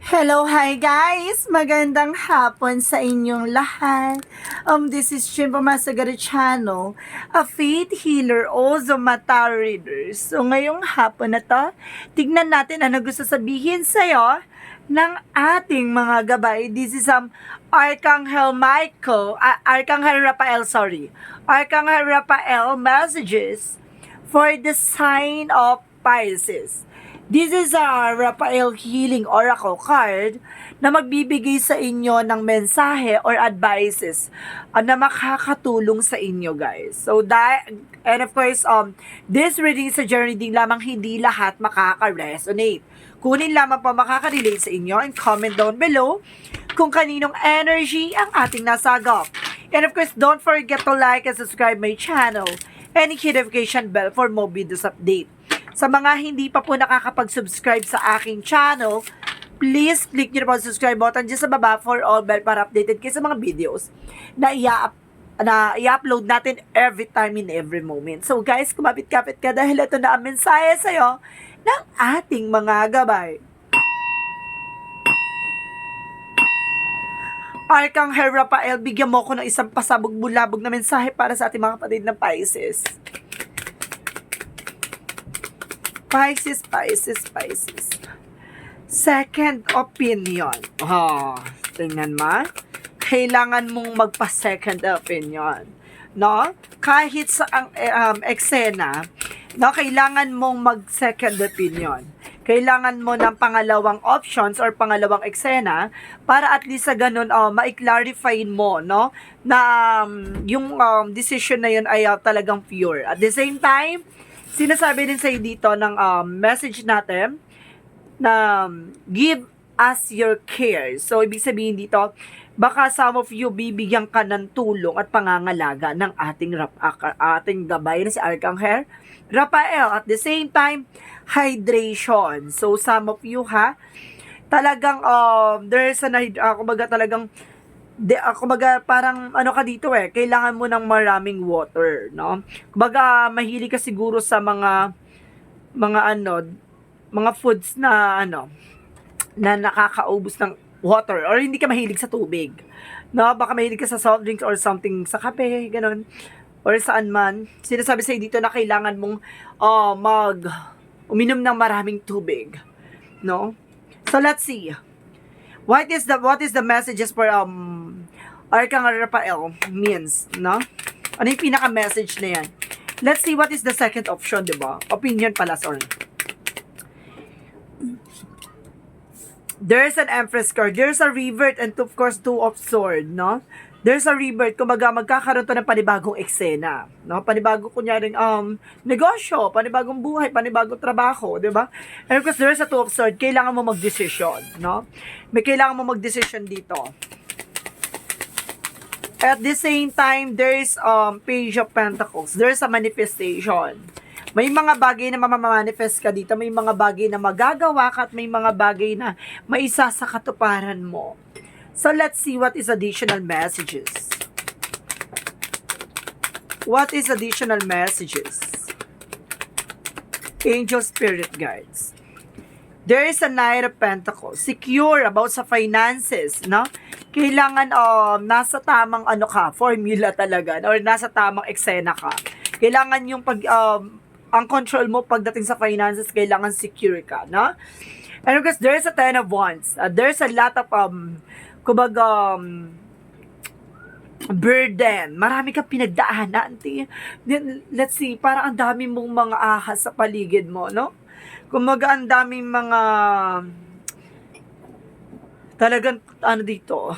Hello, hi guys! Magandang hapon sa inyong lahat. This is Chimpa Masagari Channel, a faith healer, also mata reader. So, ngayong hapon na to, tignan natin ano gusto sabihin sa'yo ng ating mga gabay. This is Archangel Archangel Raphael messages for the sign of Pisces. This is a Raphael Healing Oracle card na magbibigay sa inyo ng mensahe or advices na makakatulong sa inyo, guys. So, and of course, this reading is a journey din lamang, hindi lahat makaka-resonate. Kunin lamang pa makaka-relate sa inyo and comment down below kung kaninong energy ang ating nasagap. And of course, don't forget to like and subscribe my channel and hit notification bell for more videos update. Sa mga hindi pa po nakakapag-subscribe sa aking channel, please click nyo na po ang subscribe button dyan sa baba for all bell para updated kayo sa mga videos na i-upload natin every time in every moment. So guys, kumapit-kapit ka dahil ito na ang mensahe sa'yo ng ating mga gabay. Archangel Raphael, bigyan mo ko ng isang pasabog-bulabog na mensahe para sa ating mga kapatid ng Pisces. Pisces. Second opinion. Tingnan mo. Kailangan mong magpa-second opinion. No? Kahit sa ang eksena, no, kailangan mong mag-second opinion. Kailangan mo ng pangalawang options or pangalawang eksena para at least sa ganun ma-clarify mo, no, na yung decision na yun ay talagang pure. At the same time, sinasabi din sa'yo dito ng message natin na give us your care. So, ibig sabihin dito, baka some of you bibigyan ka ng tulong at pangangalaga ng ating gabay na si Archangel Raphael. At the same time, hydration. So, some of you talagang there's kumbaga talagang kumbaga parang ano ka dito kailangan mo ng maraming water, no? Kumbaga mahilig ka siguro sa mga foods na na nakakaubos ng water or hindi ka mahilig sa tubig, no? Baka mahilig ka sa soft drinks or something, sa kape, ganun, or saan man. Sinasabi sa'yo dito na kailangan mong uminom ng maraming tubig, no? So let's see. What is the messages for Archangel Raphael means, no? Ano yung pinaka-message na yan? Let's see what is the second option, diba? Opinion pala, sorry. There's an Empress card. There's a revert and of course two of sword, no? There's a rebirth, kumbaga magkakaroon to ng panibagong eksena, no? Panibagong kunyaring negosyo, panibagong buhay, panibagong trabaho, 'di ba? And because there's a two of swords, kailangan mo mag-decision, no? May kailangan mo mag-decision dito. At the same time, there's Page of Pentacles. There's a manifestation. May mga bagay na mamamanifest ka dito, may mga bagay na magagawa ka, at may mga bagay na maisa sa katuparan mo. So, let's see what is additional messages. What is additional messages? Angel Spirit Guides. There is a Knight of Pentacles. Secure about sa finances, no? Kailangan nasa tamang formula talaga, or nasa tamang eksena ka. Kailangan yung ang control mo pagdating sa finances, kailangan secure ka, no? And because there's a Ten of Wands. There's a lot of kumbaga, burden. Marami kang pinagdaanan. Let's see, parang ang dami mong mga ahas sa paligid mo, no? Kumbaga, ang daming mga talagang, dito,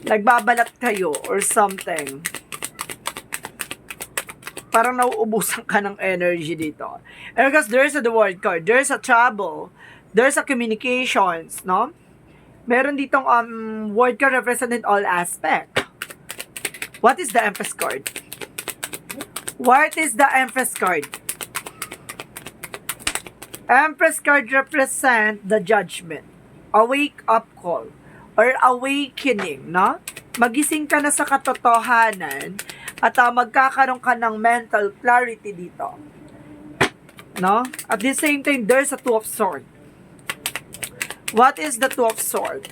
nagbabalat kayo or something. Parang nauubusan ka ng energy dito. And because there's the World card, there's a trouble, there's a communications, no? Meron ditong word card representing all aspect. What is the Empress card? What is the Empress card? Empress card represent the judgment, a wake-up call, or awakening, no? Magising ka na sa katotohanan at magkakaroon ka ng mental clarity dito, no? At the same time, there's a Two of Swords. What is the Two of Swords?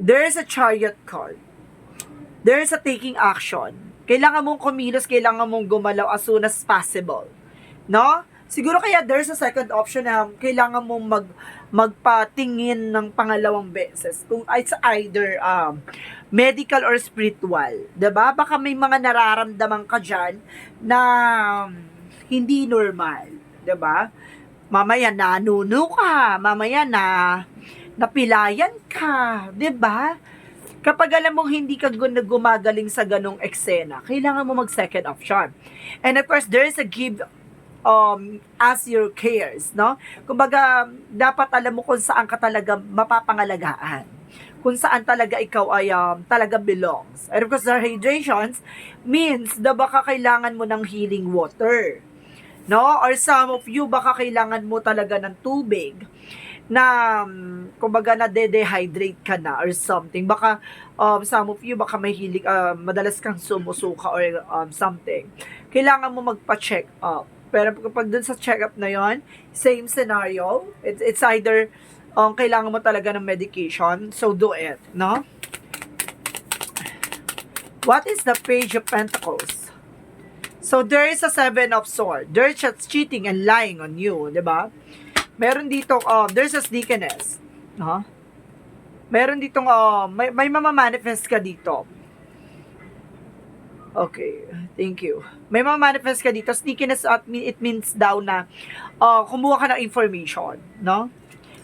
There is a Chariot card. There is a taking action. Kailangan mong kumilos, kailangan mong gumalaw as soon as possible. No? Siguro kaya there's a second option na kailangan mong magpatingin ng pangalawang beses. Kung it's either medical or spiritual. 'Di ba? Baka may mga nararamdaman ka dyan na hindi normal. 'Di ba? Mamaya nanuno ka. Mamaya napilayan ka. 'Di ba? Kapag alam mong hindi ka gumagaling sa ganong eksena, kailangan mo mag-second option. And of course, there is a give as your cares, no? Kumbaga, dapat alam mo kung saan ka talaga mapapangalagaan. Kung saan talaga ikaw ay talaga belongs. And of course, the hydrations means na baka kailangan mo ng healing water. No? Or some of you, baka kailangan mo talaga ng tubig na kumbaga na dehydrate ka na or something. Baka some of you baka may hilig madalas kang sumusuka or something. Kailangan mo magpa-check up. Pero kapag dun sa check up na yon, same scenario. It's either kailangan mo talaga ng medication, so do it, no? What is the Page of Pentacles? So there is a Seven of Swords. There's just cheating and lying on you, 'di ba? Meron dito, there's a sneakiness. No? Meron ditong, may mamamanifest ka dito. Okay, thank you. May mamamanifest ka dito. Sneakiness, it means daw na kumuha ka ng information. No?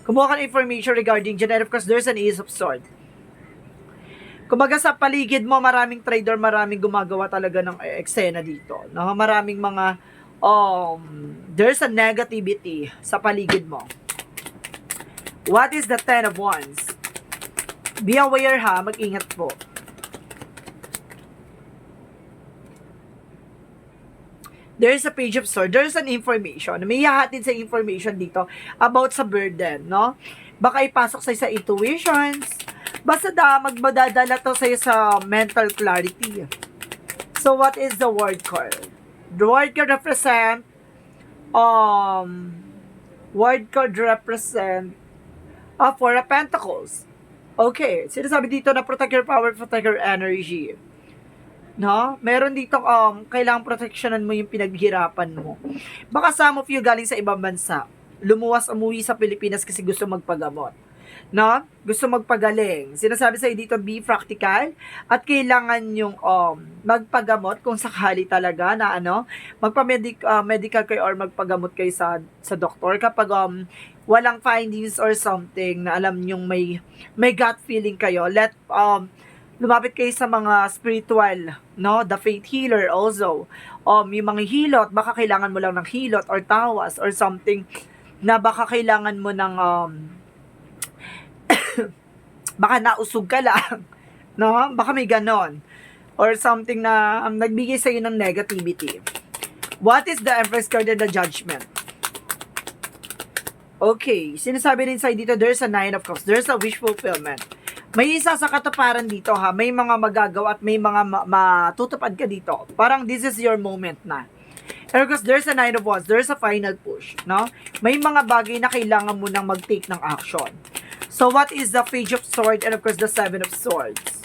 Kumuha ka ng information regarding dyan. And of course, there's an Ace of Swords. Kumbaga sa paligid mo, maraming trader, maraming gumagawa talaga ng eksena dito. No? Maraming mga there's a negativity sa paligid mo. What is the Ten of Wands? Be aware ha, mag-ingat po. There's a Page of Swords. There's an information. May hahatid sa information dito about sa burden, no? Baka ipasok sa intuitions. Basta magmadadala to sa'yo sa mental clarity. So, what is the word card? The word card represent Four of Pentacles. Okay, sinasabi dito na protect your power, protect your energy. No? Meron dito kailangang protectionan mo yung pinaghirapan mo. Baka some of you galing sa ibang bansa, umuwi sa Pilipinas kasi gusto magpagamot. No? Gusto magpagaling. Sinasabi sa'yo dito, be practical at kailangan yung magpagamot kung sakali talaga na magpa-medical kayo or magpagamot kayo sa doktor kapag walang findings or something na alam nyong may gut feeling kayo. Lumapit kayo sa mga spiritual, no? The faith healer also. Yung mga hilot, baka kailangan mo lang ng hilot or tawas or something na baka kailangan mo ng baka nausog ka lang, no? Baka may ganon. Or something na nagbigay sa'yo ng negativity. What is the Empress card and the Judgment? Okay, sinasabi rin sa'yo dito, there's a Nine of Cups. There's a wish fulfillment. May isa sa katuparan dito ha. May mga magagawa at may mga matutupad ka dito. Parang this is your moment na. And of course, there's a Nine of Wands. There's a final push, no? May mga bagay na kailangan mo nang mag-take ng action. So, what is the Page of Swords and of course, the Seven of Swords?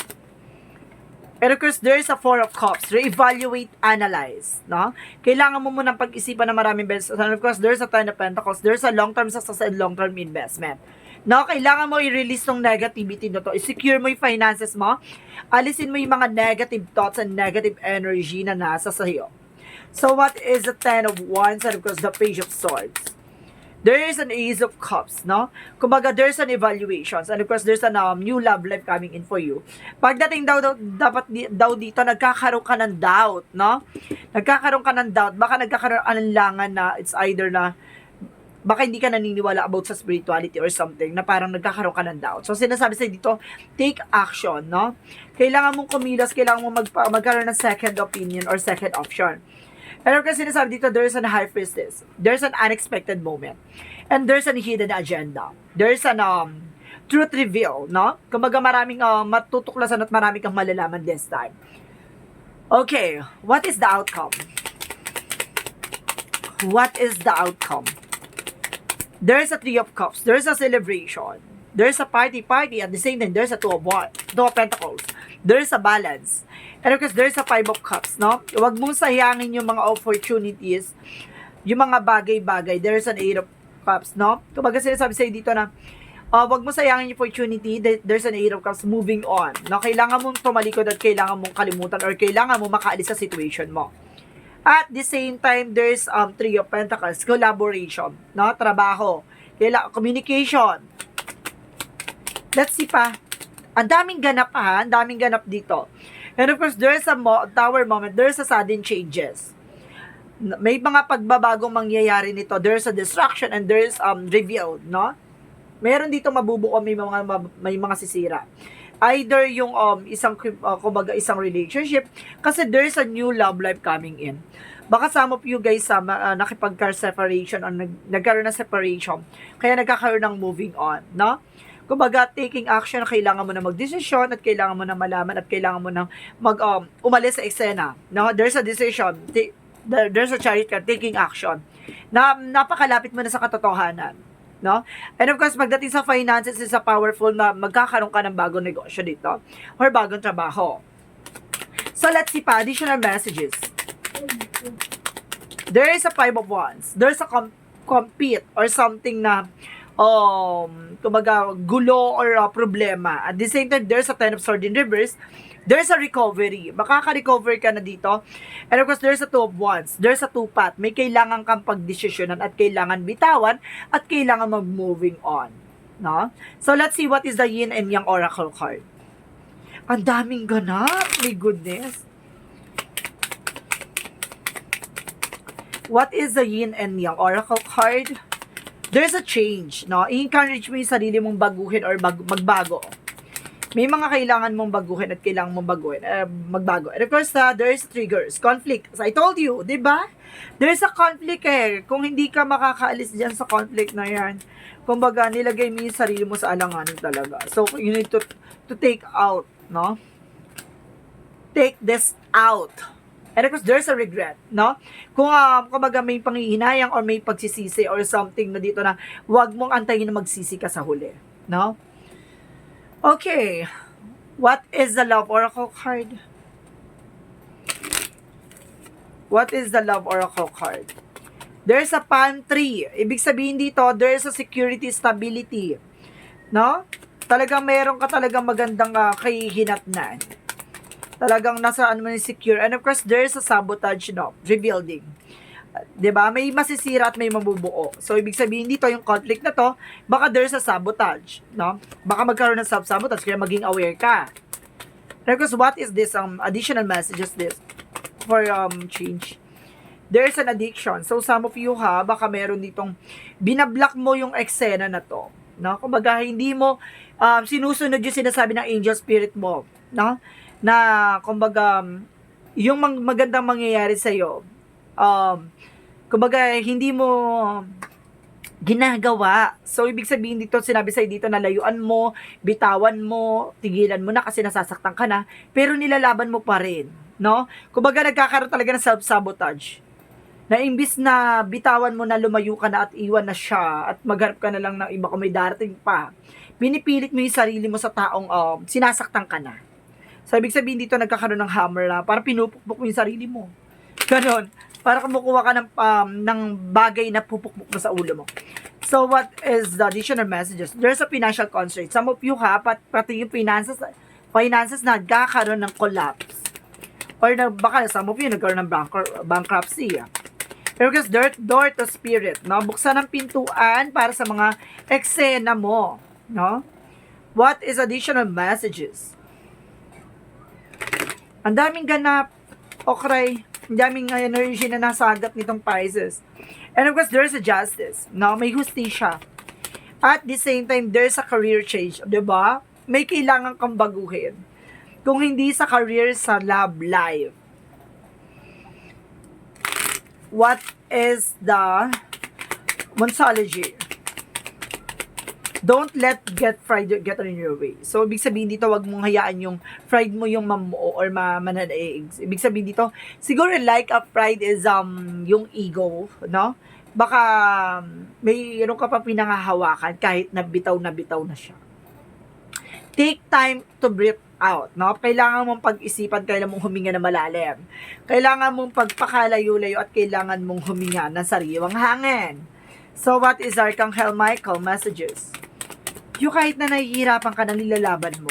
And of course, there is a Four of Cups. Re-evaluate, analyze, no? Kailangan mo munang pag-isipan na maraming beses. And of course, there's a Ten of Pentacles. There's a long-term success and long-term investment. No, kailangan mo i-release tong negativity na to. I-secure mo yung finances mo. Alisin mo yung mga negative thoughts and negative energy na nasa sa'yo. So, what is the Ten of Wands and of course, the Page of Swords? There is an Ace of Cups, no? Kumbaga, there's an evaluations. And of course, there's a new love life coming in for you. Pagdating dapat dito, nagkakaroon ka ng doubt, no? Nagkakaroon ka ng doubt. Baka nagkakaroon ka ng langan na it's either na baka hindi ka naniniwala about sa spirituality or something na parang nagkakaroon ka ng doubt. So, sinasabi sa'yo dito, take action, no? Kailangan mong kumilos, kailangan mong magkaroon ng second opinion or second option. Pero kasi sinasabi dito, there's an High Priestess. There's an unexpected moment. And there's an hidden agenda. There's an truth reveal, no? Kumbaga maraming matutuklasan at maraming kang malalaman this time. Okay, what is the outcome? What is the outcome? There's a Three of Cups. There's a celebration. There's a party. At the same time, there's a Two of Pentacles. There's a balance. And of course, there's a Five of Cups, no? Huwag mong sayangin yung mga opportunities, yung mga bagay-bagay. There's an Eight of Cups, no? Kumbaga sinasabi sa'yo dito na, huwag mo sayangin yung opportunity. There's an Eight of Cups, moving on. No? Kailangan mong tumalikod at kailangan mong kalimutan or kailangan mong makaalis sa situation mo. At the same time, there's Three of Pentacles, collaboration, no? Trabaho, communication. Let's see pa. Ang daming ganap ha, ang daming ganap dito. And of course, there's a tower moment, there's a sudden changes. May mga pagbabagong mangyayari nito. There's a destruction and there's revealed, no? Meron dito mabubuo, may mga sisira. Either yung kumbaga isang relationship, kasi there's a new love life coming in. Baka some of you guys nakipag-separation or nagkaroon ng separation, kaya nagkakaroon ng moving on, no? Kumbaga, taking action, kailangan mo na magdesisyon at kailangan mo na malaman at kailangan mo na umalis sa eksena, no? There's a decision, there's a chariot card, taking action. Napakalapit mo na sa katotohanan, no? And of course, pagdating sa finances, is a powerful na magkakaroon ka ng bagong negosyo dito or bagong trabaho. So, let's see pa, additional messages. There is a Five of Wands. There's a compete or something na kumbaga, gulo or problema. At the same time, there's a Ten of Swords in reverse. There's a recovery. Makaka-recover ka na dito. And of course, there's a Two of Wands. There's a two-path. May kailangan kang pagdesisyonan at kailangan bitawan at kailangan mag-moving on. No? So, let's see what is the Yin and Yang Oracle card. Ang daming ganap. My goodness. What is the Yin and Yang Oracle card? There's a change, no? I-encourage mo yung sarili mong baguhin or magbago. May mga kailangan mong baguhin at kailangan mong magbago. And of course, there's triggers, conflict. As I told you, di ba? There's a conflict eh. Kung hindi ka makakaalis dyan sa conflict na yan, kumbaga, nilagay mo yung sarili mo sa alanganin talaga. So, you need to take out, no? Take this out. And of course, there's a regret, no? Kung kumbaga may panghihinayang or may pagsisisi or something na dito na huwag mong antayin na magsisi ka sa huli, no? Okay. What is the Love Oracle card? What is the Love Oracle card? There's a palm tree. Ibig sabihin dito, there's a security, stability, no? Talagang meron ka talagang magandang kahihinatnan. Talagang nasa secure. And of course, there's a sabotage, no? Rebuilding. Diba? May masisira at may mabubuo. So, ibig sabihin dito, yung conflict na to, baka there's a sabotage, no? Baka magkaroon ng sabotage, kaya maging aware ka. And of course, what is this? Additional messages this for change. There's an addiction. So, some of you baka meron ditong binablock mo yung eksena na to, no? Kumbaga, hindi mo sinusunod yung sinasabi ng angel spirit mo, no? Na kumbaga yung magandang mangyayari sa iyo kumbaga hindi mo ginagawa. So ibig sabihin dito, sinabi sa dito na layuan mo, bitawan mo, tigilan mo na kasi nasasaktan ka na, pero nilalaban mo pa rin, no? Kumbaga nagkakaroon talaga ng self-sabotage. Na imbis na bitawan mo na, lumayo ka na at iwan na siya at magharap ka na lang ng iba kung may darating pa, pinipilit mo yung sarili mo sa taong sinasaktan ka na. So, ibig sabihin dito, nagkakaroon ng hammer na parang pinupukpok mo yung sarili mo. Ganon. Para kumukuha ka ng bagay na pupukpok mo sa ulo mo. So, what is the additional messages? There's a financial constraint. Some of you pati yung finances nagkakaroon ng collapse. Or baka some of you nagkaroon ng bankruptcy. Pero because door to spirit, no? Buksan ang pintuan para sa mga eksena mo, no? What is additional messages? Ang daming ganap, okray, ang daming energy na nasagat nitong Pisces. And of course, there's a justice, no? May hustisya. At the same time, there's a career change, diba? May kailangan kang baguhin. Kung hindi sa career, sa love life. What is the Monsology? Don't let get in your way. So, ibig sabihin dito, wag mong hayaan yung pride mo yung mamuo or mananaig. Ibig sabihin dito, siguro like a pride is yung ego, no? baka mayroon ka pa pinangahawakan kahit nabitaw na siya. Take time to breathe out, no? Kailangan mong pag-isipan, kailangan mong huminga na malalim. Kailangan mong pagpakalayo-layo at kailangan mong huminga ng sariwang hangin. So, what is Archangel Michael messages? Yung kahit na nahihirapan ka na nilalaban mo,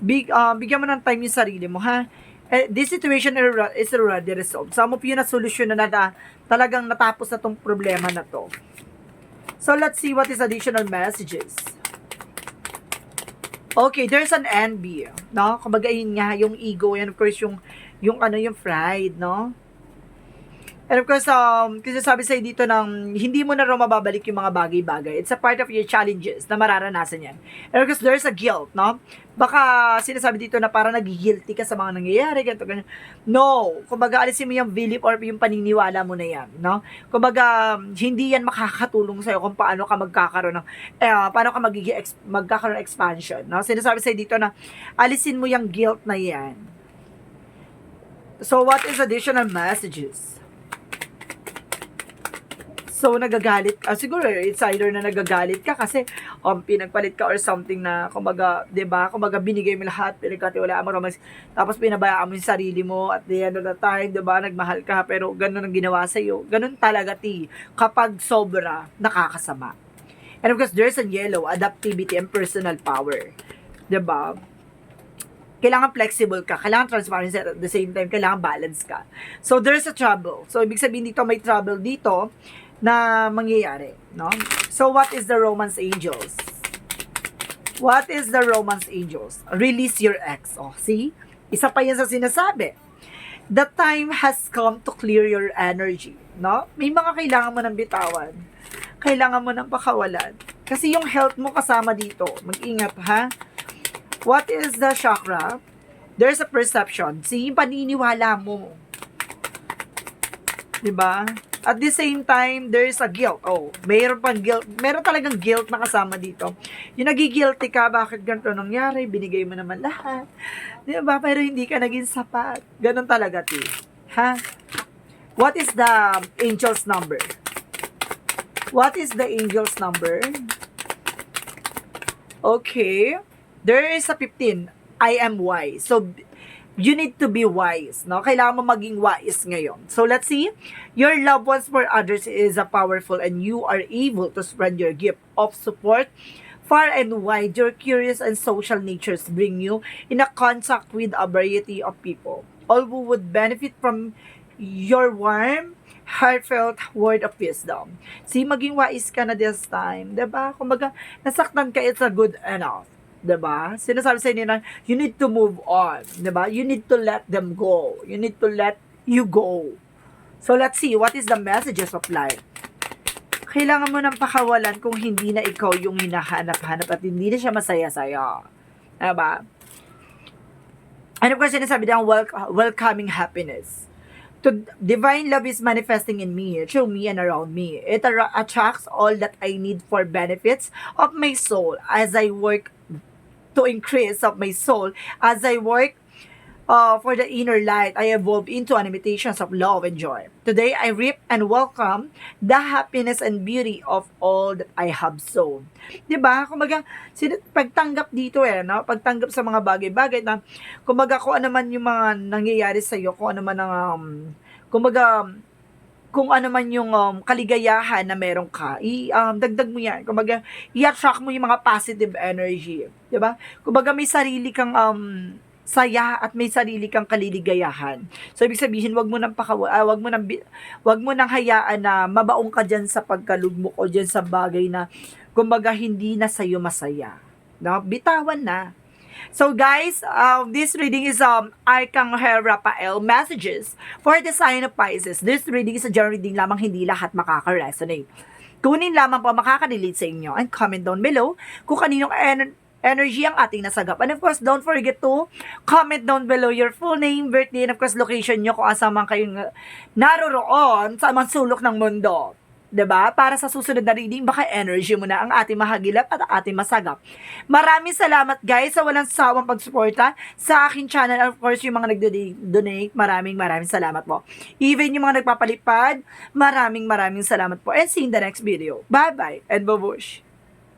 bigyan mo ng time yung sarili mo, ha? This situation is already resolved. Some of you na solusyon na talagang natapos na tong problema na to. So, let's see what is additional messages. Okay, there's an envy, no? Kumbaga yun nga, yung ego, and of course, yung pride, no? And of course, kasi sabi sa'yo dito ng, hindi mo na raw mababalik yung mga bagay-bagay. It's a part of your challenges na mararanasan yan. And of course, there's a guilt, no? Baka sinasabi dito na parang nag-guilty ka sa mga nangyayari, ganito, ganyan. No! Kumbaga, alisin mo yung belief or yung paniniwala mo na yan, no? Kumbaga, hindi yan makakatulong sa'yo kung paano ka magkakaroon ng, paano ka magkakaroon ng expansion, no? Sinasabi sa'yo dito na, alisin mo yung guilt na yan. So, what is additional messages? So, nagagalit, siguro, it's either na nagagalit ka kasi pinagpalit ka or something na, kumbaga, diba, kumbaga, binigay mo lahat, pinagkatiwalaan mo, tapos pinabayaan mo yung sarili mo at the end of the time, diba, nagmahal ka, pero ganun ang ginawa sa'yo. Ganun talaga, kapag sobra, nakakasama. And of course, there's a yellow, adaptivity and personal power. Diba? Kailangan flexible ka, kailangan transparency at the same time, kailangan balance ka. So, there's a trouble. So, ibig sabihin dito, may trouble dito, na mangyayari, no? So, what is the Romance Angels? What is the Romance Angels? Release your ex. Oh, see? Isa pa yan sa sinasabi. The time has come to clear your energy, no? May mga kailangan mo ng bitawan. Kailangan mo ng pakawalan. Kasi yung health mo kasama dito. Mag-ingat, ha? What is the chakra? There's a perception. See, yung paniniwala mo. Diba? At the same time, there is a guilt. Oh, mayroon pang guilt. Meron talagang guilt na kasama dito. Yung nagigilty ka, bakit ganito nangyari? Binigay mo naman lahat. Di ba? Pero hindi ka naging sapat. Ganon talaga, ha? What is the angel's number? What is the angel's number? Okay. There is a 15. I am wise. So, you need to be wise, no? Kailangan mo maging wise ngayon. So, let's see. Your love ones for others is a powerful and you are able to spread your gift of support far and wide. Your curious and social natures bring you in a contact with a variety of people. All who would benefit from your warm, heartfelt word of wisdom. See, maging wise ka na this time. Diba? Kumbaga, nasaktan ka, it's a good enough. Diba? Sinasabi sa inyo na you need to move on. Diba? You need to let them go. You need to let you go. So, let's see. What is the messages of life? Kailangan mo ng pakawalan kung hindi na ikaw yung hinahanap-hanap at hindi na siya masaya-saya. Diba? And of course, sinasabi niya welcoming happiness. To divine love is manifesting in me, through me and around me. It attracts all that I need for benefits of my soul as I work to increase of my soul. As I work for the inner light, I evolve into imitations of love and joy. Today, I reap and welcome the happiness and beauty of all that I have sown. Diba? Kumbaga, pagtanggap dito no? Pagtanggap sa mga bagay-bagay na, kumbaga, kung ano man yung mga nangyayari sa'yo, kung ano man ang, kumbaga, kung ano man yung kaligayahan na meron ka, dagdag mo yan. Kumbaga, i-attract mo yung mga positive energy. Diba? Kumbaga, may sarili kang saya at may sarili kang kaliligayahan. So, ibig sabihin, wag mo nang hayaan na mabaong ka dyan sa pagkalugmok o dyan sa bagay na, kumbaga, hindi na sa'yo masaya. No? Bitawan na. So guys, this reading is Archangel Raphael messages for the sign of Pisces. This reading is a general reading lamang, hindi lahat makaka-resonate. Kunin lamang po makaka-relate sa inyo and comment down below kung kaninong energy ang ating nasagap. And of course, don't forget to comment down below your full name, birthday, and of course, location nyo kung asa man kayong naroroon sa mga sulok ng mundo. 'Diba? Para sa susunod na reading, baka energy mo na ang ating mahagilap at ating masagap. Maraming salamat guys sa walang sawang pagsuporta sa aking channel. Of course, yung mga nagdo-donate, maraming salamat po. Even yung mga nagpapalipad, maraming salamat po. And see you in the next video. Bye-bye and babush!